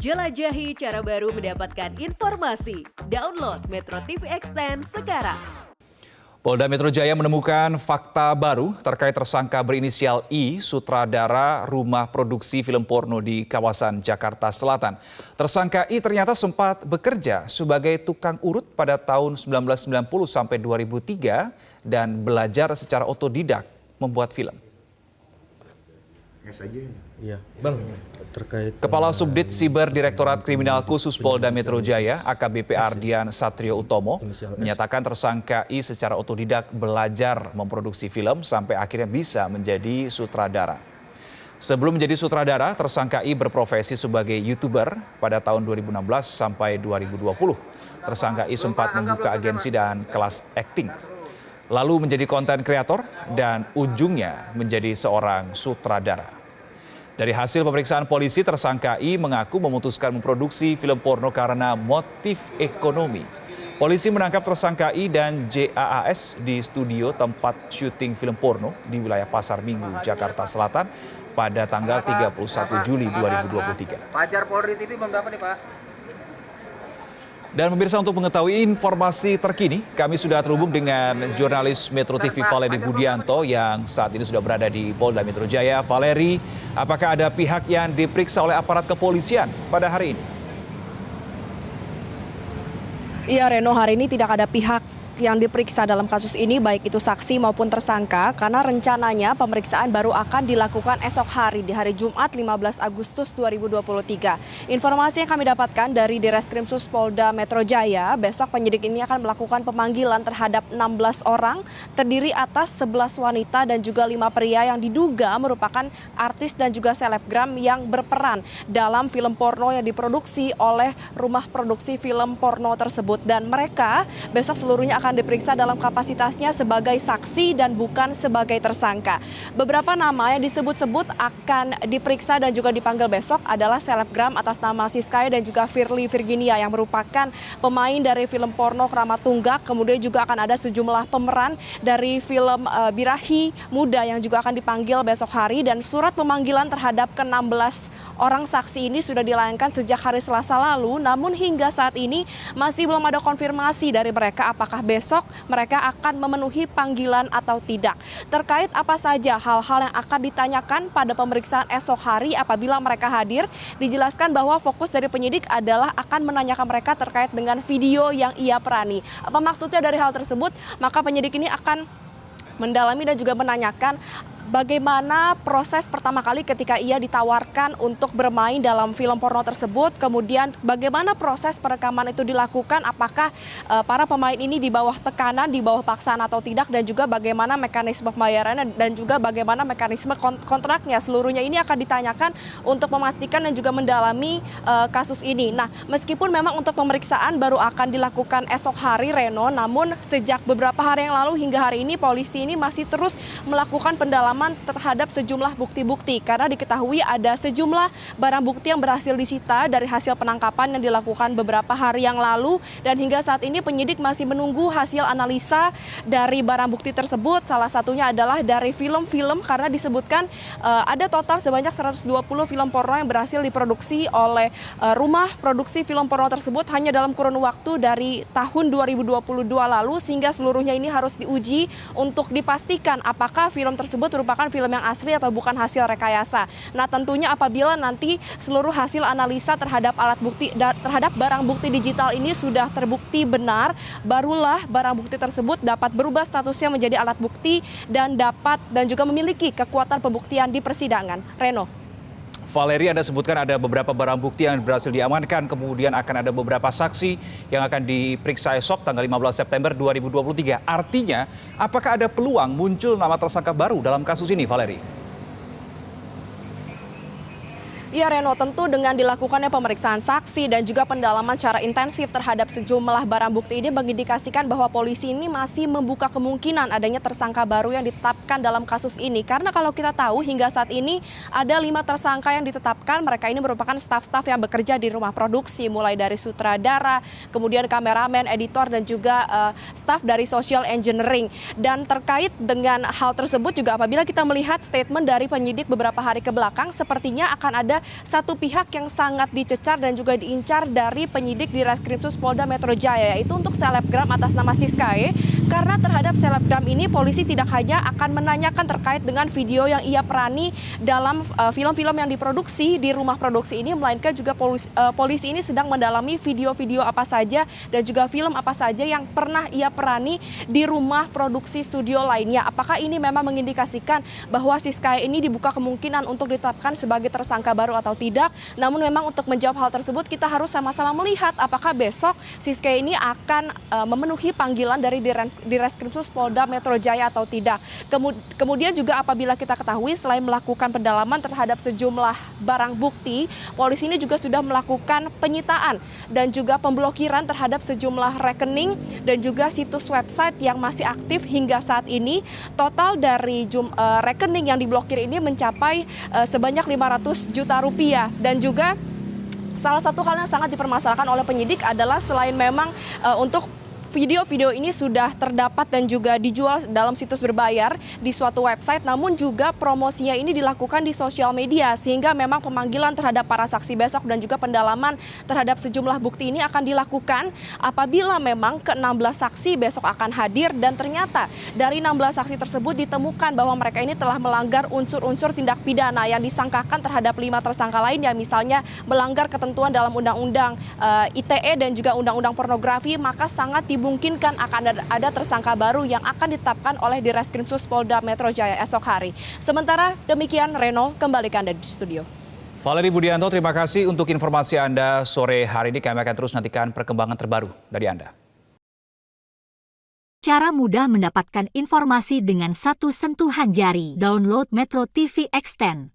Jelajahi cara baru mendapatkan informasi. Download Metro TV Extend sekarang. Polda Metro Jaya menemukan fakta baru terkait tersangka berinisial I, sutradara rumah produksi film porno di kawasan Jakarta Selatan. Tersangka I ternyata sempat bekerja sebagai tukang urut pada tahun 1990 sampai 2003 dan belajar secara otodidak membuat film. Iya, Bang, terkait Kepala Subdit Siber Direktorat Kriminal Khusus Polda Metro Jaya, AKBP Ardian Satrio Utomo, menyatakan tersangka I secara otodidak belajar memproduksi film sampai akhirnya bisa menjadi sutradara. Sebelum menjadi sutradara, tersangka I berprofesi sebagai YouTuber pada tahun 2016 sampai 2020. Tersangka I sempat membuka agensi dan kelas akting, lalu menjadi konten kreator dan ujungnya menjadi seorang sutradara. Dari hasil pemeriksaan polisi, tersangka I mengaku memutuskan memproduksi film porno karena motif ekonomi. Polisi menangkap tersangka I dan JAAS di studio tempat syuting film porno di wilayah Pasar Minggu, Jakarta Selatan pada tanggal 31 Juli 2023. Fajar Polri TV berapa nih Pak? Dan pemirsa, untuk mengetahui informasi terkini, kami sudah terhubung dengan jurnalis Metro TV Valeri Budianto yang saat ini sudah berada di Polda Metro Jaya. Valeri, apakah ada pihak yang diperiksa oleh aparat kepolisian pada hari ini? Iya Reno, hari ini tidak ada pihak yang diperiksa dalam kasus ini, baik itu saksi maupun tersangka, karena rencananya pemeriksaan baru akan dilakukan esok hari di hari Jumat 15 Agustus 2023. Informasi yang kami dapatkan dari Direskrimsus Polda Metro Jaya, besok penyidik ini akan melakukan pemanggilan terhadap 16 orang, terdiri atas 11 wanita dan juga 5 pria yang diduga merupakan artis dan juga selebgram yang berperan dalam film porno yang diproduksi oleh rumah produksi film porno tersebut. Dan mereka besok seluruhnya akan diperiksa dalam kapasitasnya sebagai saksi dan bukan sebagai tersangka. Beberapa nama yang disebut-sebut akan diperiksa dan juga dipanggil besok adalah selebgram atas nama Siskaya dan juga Firly Virginia yang merupakan pemain dari film porno Kramat Tunggak. Kemudian juga akan ada sejumlah pemeran dari film Birahi Muda yang juga akan dipanggil besok hari, dan surat pemanggilan terhadap ke-16 orang saksi ini sudah dilayangkan sejak hari Selasa lalu, namun hingga saat ini masih belum ada konfirmasi dari mereka apakah besok mereka akan memenuhi panggilan atau tidak. Terkait apa saja hal-hal yang akan ditanyakan pada pemeriksaan esok hari apabila mereka hadir, dijelaskan bahwa fokus dari penyidik adalah akan menanyakan mereka terkait dengan video yang ia perani. Apa maksudnya dari hal tersebut? Maka penyidik ini akan mendalami dan juga menanyakan bagaimana proses pertama kali ketika ia ditawarkan untuk bermain dalam film porno tersebut, kemudian bagaimana proses perekaman itu dilakukan, apakah para pemain ini di bawah tekanan, di bawah paksaan atau tidak, dan juga bagaimana mekanisme pembayarannya dan juga bagaimana mekanisme kontraknya. Seluruhnya ini akan ditanyakan untuk memastikan dan juga mendalami kasus ini. Nah, meskipun memang untuk pemeriksaan baru akan dilakukan esok hari, Reno, namun sejak beberapa hari yang lalu hingga hari ini polisi ini masih terus melakukan pendalaman terhadap sejumlah bukti-bukti, karena diketahui ada sejumlah barang bukti yang berhasil disita dari hasil penangkapan yang dilakukan beberapa hari yang lalu, dan hingga saat ini penyidik masih menunggu hasil analisa dari barang bukti tersebut. Salah satunya adalah dari film-film, karena disebutkan ada total sebanyak 120 film porno yang berhasil diproduksi oleh rumah produksi film porno tersebut hanya dalam kurun waktu dari tahun 2022 lalu, sehingga seluruhnya ini harus diuji untuk dipastikan apakah film tersebut merupakan film yang asli atau bukan hasil rekayasa. Nah, tentunya apabila nanti seluruh hasil analisa terhadap alat bukti terhadap barang bukti digital ini sudah terbukti benar, barulah barang bukti tersebut dapat berubah statusnya menjadi alat bukti dan juga memiliki kekuatan pembuktian di persidangan. Reno. Valeri, Anda sebutkan ada beberapa barang bukti yang berhasil diamankan, kemudian akan ada beberapa saksi yang akan diperiksa esok tanggal 15 September 2023. Artinya, apakah ada peluang muncul nama tersangka baru dalam kasus ini, Valeri? Ya Reno, tentu dengan dilakukannya pemeriksaan saksi dan juga pendalaman secara intensif terhadap sejumlah barang bukti ini mengindikasikan bahwa polisi ini masih membuka kemungkinan adanya tersangka baru yang ditetapkan dalam kasus ini. Karena kalau kita tahu hingga saat ini ada 5 tersangka yang ditetapkan, mereka ini merupakan staf-staf yang bekerja di rumah produksi, mulai dari sutradara, kemudian kameramen, editor, dan juga staf dari social engineering. Dan terkait dengan hal tersebut juga apabila kita melihat statement dari penyidik beberapa hari ke belakang, sepertinya akan ada satu pihak yang sangat dicecar dan juga diincar dari penyidik di Reskrimsus Polda Metro Jaya, yaitu untuk selebgram atas nama Siskae. Karena terhadap selebgram ini polisi tidak hanya akan menanyakan terkait dengan video yang ia perani dalam film-film yang diproduksi di rumah produksi ini, melainkan juga polisi ini sedang mendalami video-video apa saja dan juga film apa saja yang pernah ia perani di rumah produksi studio lainnya. Apakah ini memang mengindikasikan bahwa Siskae ini dibuka kemungkinan untuk ditetapkan sebagai tersangka baru atau tidak? Namun memang untuk menjawab hal tersebut kita harus sama-sama melihat apakah besok Siskae ini akan memenuhi panggilan dari di Reskrimsus Polda Metro Jaya atau tidak. Kemudian juga apabila kita ketahui selain melakukan pendalaman terhadap sejumlah barang bukti, polisi ini juga sudah melakukan penyitaan dan juga pemblokiran terhadap sejumlah rekening dan juga situs website yang masih aktif hingga saat ini. Total dari rekening yang diblokir ini mencapai sebanyak 500 juta rupiah. Dan juga salah satu hal yang sangat dipermasalahkan oleh penyidik adalah selain memang untuk video-video ini sudah terdapat dan juga dijual dalam situs berbayar di suatu website, namun juga promosinya ini dilakukan di sosial media, sehingga memang pemanggilan terhadap para saksi besok dan juga pendalaman terhadap sejumlah bukti ini akan dilakukan apabila memang ke-16 saksi besok akan hadir dan ternyata dari 16 saksi tersebut ditemukan bahwa mereka ini telah melanggar unsur-unsur tindak pidana yang disangkakan terhadap 5 tersangka lainnya, misalnya melanggar ketentuan dalam Undang-Undang ITE dan juga Undang-Undang Pornografi, maka sangat dimungkinkan akan ada tersangka baru yang akan ditetapkan oleh di Reskrimsus Polda Metro Jaya esok hari. Sementara demikian, Reno, kembali ke Anda di studio. Valeri Budianto, terima kasih untuk informasi Anda sore hari ini. Kami akan terus nantikan perkembangan terbaru dari Anda. Cara mudah mendapatkan informasi dengan satu sentuhan jari. Download Metro TV Extend.